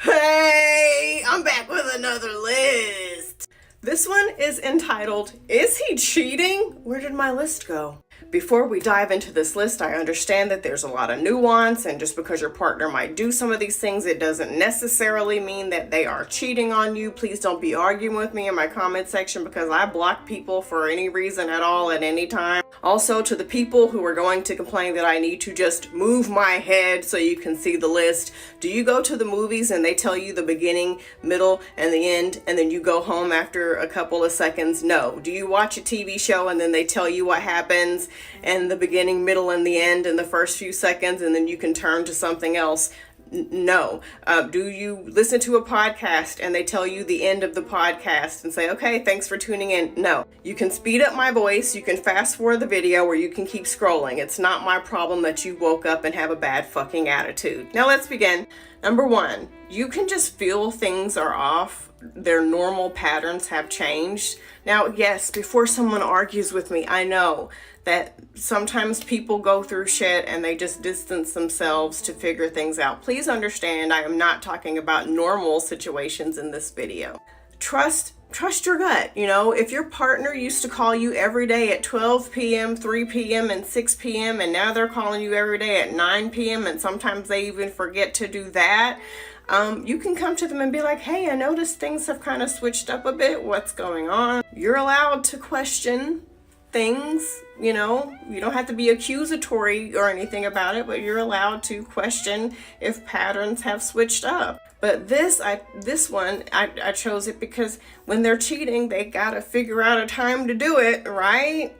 Hey, I'm back with another list. This one is entitled, Is He Cheating? Where did my list go? Before we dive into this list, I understand that there's a lot of nuance, and just because your partner might do some of these things, it doesn't necessarily mean that they are cheating on you. Please don't be arguing with me in my comment section because I block people for any reason at all at any time. Also, to the people who are going to complain that I need to just move my head so you can see the list, do you go to the movies and they tell you the beginning, middle, and the end, and then you go home after a couple of seconds? No. Do you watch a TV show and then they tell you what happens and the beginning, middle, and the end in the first few seconds, and then you can turn to something else? No. Do you listen to a podcast and they tell you the end of the podcast and say, okay, thanks for tuning in? No. You can speed up my voice, you can fast forward the video, or you can keep scrolling. It's not my problem that you woke up and have a bad fucking attitude. Now let's begin. Number one, you can just feel things are off. Their normal patterns have changed. Now, yes, before someone argues with me, I know that sometimes people go through shit and they just distance themselves to figure things out. Please understand, I am not talking about normal situations in this video. Trust your gut. You know, if your partner used to call you every day at 12 p.m., 3 p.m., and 6 p.m., and now they're calling you every day at 9 p.m., and sometimes they even forget to do that, you can come to them and be like, hey, I noticed things have kind of switched up a bit. What's going on? You're allowed to question things, you know, you don't have to be accusatory or anything about it, but you're allowed to question if patterns have switched up. But this one, I chose it because when they're cheating, they gotta figure out a time to do it, right?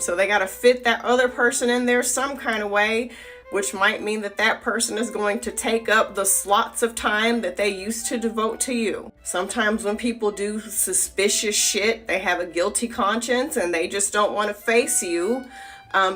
So they gotta fit that other person in there some kind of way, which might mean that that person is going to take up the slots of time that they used to devote to you. Sometimes when people do suspicious shit, they have a guilty conscience and they just don't want to face you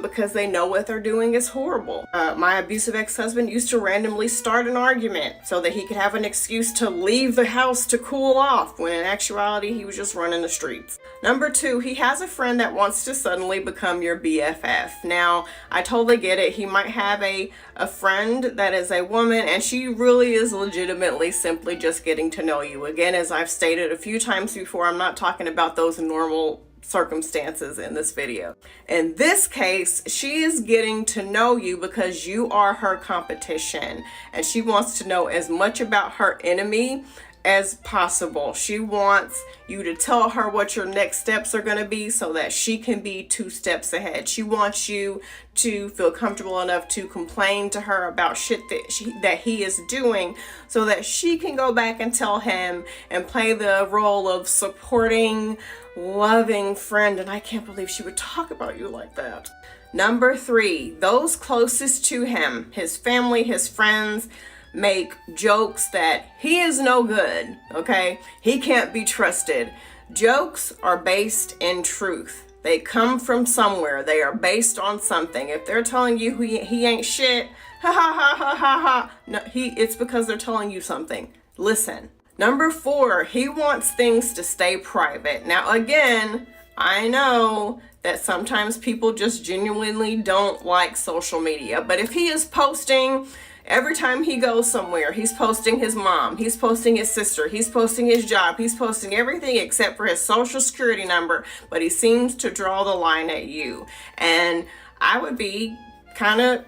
because they know what they're doing is horrible. My abusive ex-husband used to randomly start an argument so that he could have an excuse to leave the house to cool off, when in actuality he was just running the streets. Number two, he has a friend that wants to suddenly become your BFF. Now, I totally get it. He might have a friend that is a woman and she really is legitimately simply just getting to know you. Again, as I've stated a few times before, I'm not talking about those normal circumstances in this video. In this case, she is getting to know you because you are her competition and she wants to know as much about her enemy as possible. She wants you to tell her what your next steps are going to be so that she can be 2 steps ahead. She wants you to feel comfortable enough to complain to her about shit that he is doing so that she can go back and tell him and play the role of supporting, loving friend. And I can't believe she would talk about you like that. Number 3, those closest to him, his family, his friends, make jokes that he is no good, okay? He can't be trusted. Jokes are based in truth. They come from somewhere. They are based on something. If they're telling you he ain't shit, ha ha ha ha ha ha, no, it's because they're telling you something. Listen. Number 4, he wants things to stay private. Now again, I know that sometimes people just genuinely don't like social media, but if he is posting every time he goes somewhere, he's posting his mom, he's posting his sister, he's posting his job, he's posting everything except for his social security number, but he seems to draw the line at you. And I would be kind of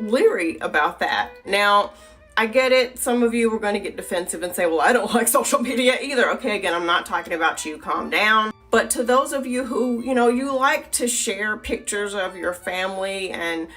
leery about that. Now, I get it. Some of you are going to get defensive and say, well, I don't like social media either. Okay, again, I'm not talking about you. Calm down. But to those of you who, you know, you like to share pictures of your family and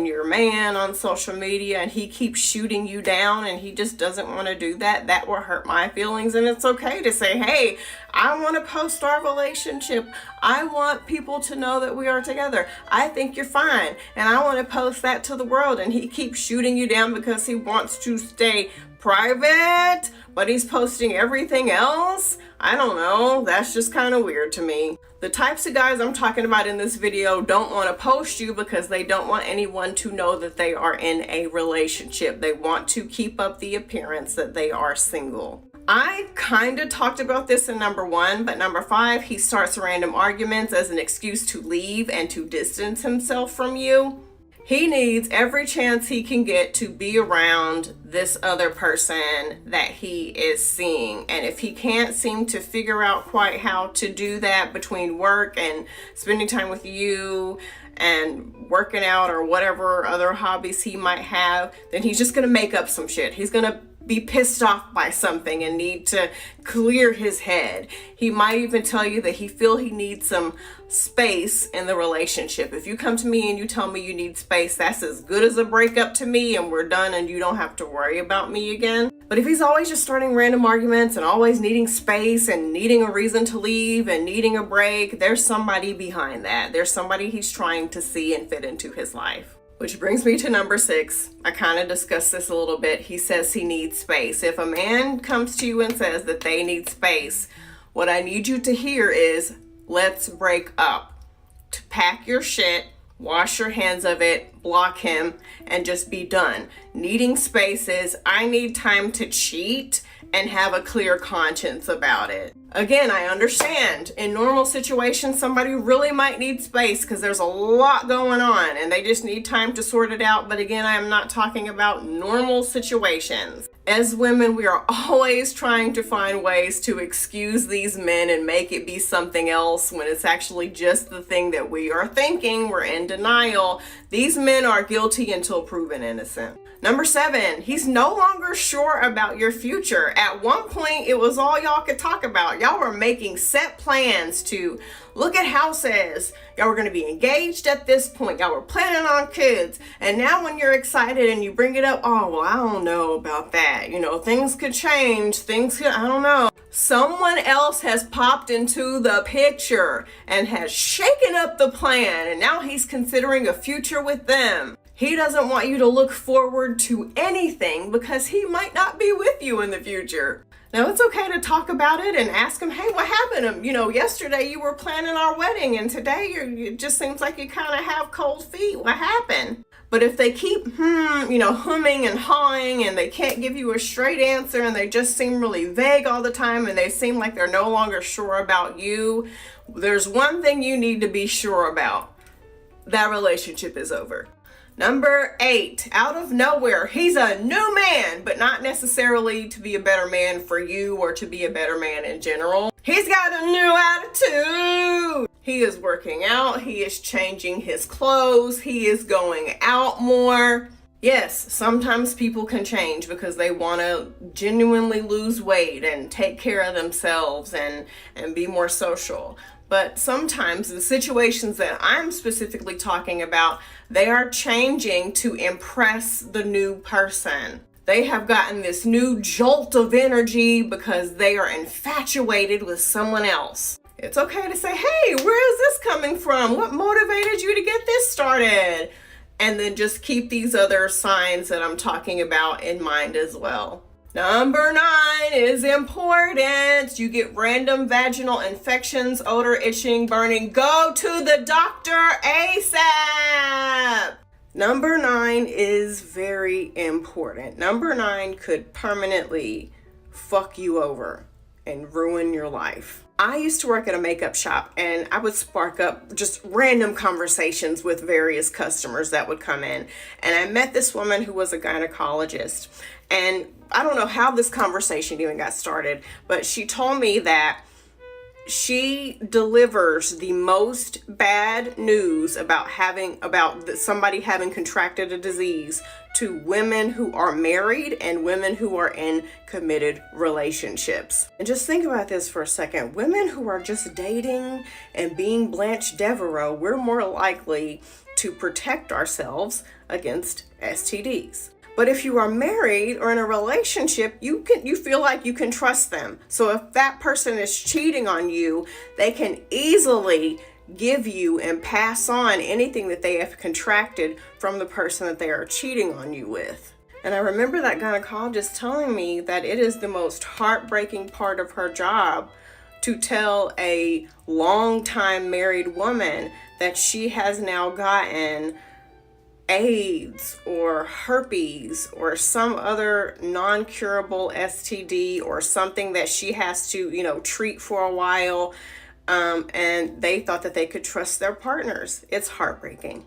your man on social media and he keeps shooting you down and he just doesn't want to do that, that will hurt my feelings. And it's okay to say, hey, I want to post our relationship. I want people to know that we are together. I think you're fine. And I want to post that to the world. And he keeps shooting you down because he wants to stay private, but he's posting everything else. I don't know. That's just kind of weird to me. The types of guys I'm talking about in this video don't want to post you because they don't want anyone to know that they are in a relationship. They want to keep up the appearance that they are single. I kind of talked about this in number 1, but number 5, he starts random arguments as an excuse to leave and to distance himself from you. He needs every chance he can get to be around this other person that he is seeing. And if he can't seem to figure out quite how to do that between work and spending time with you and working out or whatever other hobbies he might have, then he's just gonna make up some shit. He's gonna be pissed off by something and need to clear his head. He might even tell you that he needs some space in the relationship. If you come to me and you tell me you need space, that's as good as a breakup to me, and we're done and you don't have to worry about me again. But if he's always just starting random arguments and always needing space and needing a reason to leave and needing a break, there's somebody behind that. There's somebody he's trying to see and fit into his life. Which brings me to number 6. I kind of discussed this a little bit. He says he needs space. If a man comes to you and says that they need space, what I need you to hear is, let's break up. To pack your shit, wash your hands of it, block him, and just be done. Needing space is, I need time to cheat and have a clear conscience about it. Again, I understand in normal situations, somebody really might need space because there's a lot going on and they just need time to sort it out. But again, I am not talking about normal situations. As women, we are always trying to find ways to excuse these men and make it be something else when it's actually just the thing that we are thinking. We're in denial. These men are guilty until proven innocent. Number 7, he's no longer sure about your future. At one point, it was all y'all could talk about. Y'all were making set plans to look at houses. Y'all were going to be engaged at this point. Y'all were planning on kids. And now when you're excited and you bring it up, oh, well, I don't know about that. You know, things could change. I don't know. Someone else has popped into the picture and has shaken up the plan. And now he's considering a future with them. He doesn't want you to look forward to anything because he might not be with you in the future. Now, it's okay to talk about it and ask him, hey, what happened? You know, yesterday you were planning our wedding and today it just seems like you kind of have cold feet. What happened? But if they keep, humming and hawing and they can't give you a straight answer and they just seem really vague all the time and they seem like they're no longer sure about you, there's one thing you need to be sure about. That relationship is over. Number 8, out of nowhere, he's a new man, but not necessarily to be a better man for you or to be a better man in general. He's got a new attitude. He is working out. He is changing his clothes. He is going out more. Yes, sometimes people can change because they want to genuinely lose weight and take care of themselves and be more social. But sometimes the situations that I'm specifically talking about, they are changing to impress the new person. They have gotten this new jolt of energy because they are infatuated with someone else. It's okay to say, hey, where is this coming from? What motivated you to get this started? And then just keep these other signs that I'm talking about in mind as well. Number 9 is important. You get random vaginal infections, odor, itching, burning. Go to the doctor ASAP. Number 9 is very important. Number 9 could permanently fuck you over and ruin your life. I used to work at a makeup shop and I would spark up just random conversations with various customers that would come in. And I met this woman who was a gynecologist. And I don't know how this conversation even got started, but she told me that she delivers the most bad news about somebody having contracted a disease to women who are married and women who are in committed relationships. And just think about this for a second. Women who are just dating and being Blanche Devereaux, we're more likely to protect ourselves against STDs. But if you are married or in a relationship, you feel like you can trust them. So if that person is cheating on you, they can easily give you and pass on anything that they have contracted from the person that they are cheating on you with. And I remember that gynecologist telling me that it is the most heartbreaking part of her job to tell a long-time married woman that she has now gotten AIDS or herpes or some other non-curable STD or something that she has to, treat for a while. And they thought that they could trust their partners. It's heartbreaking.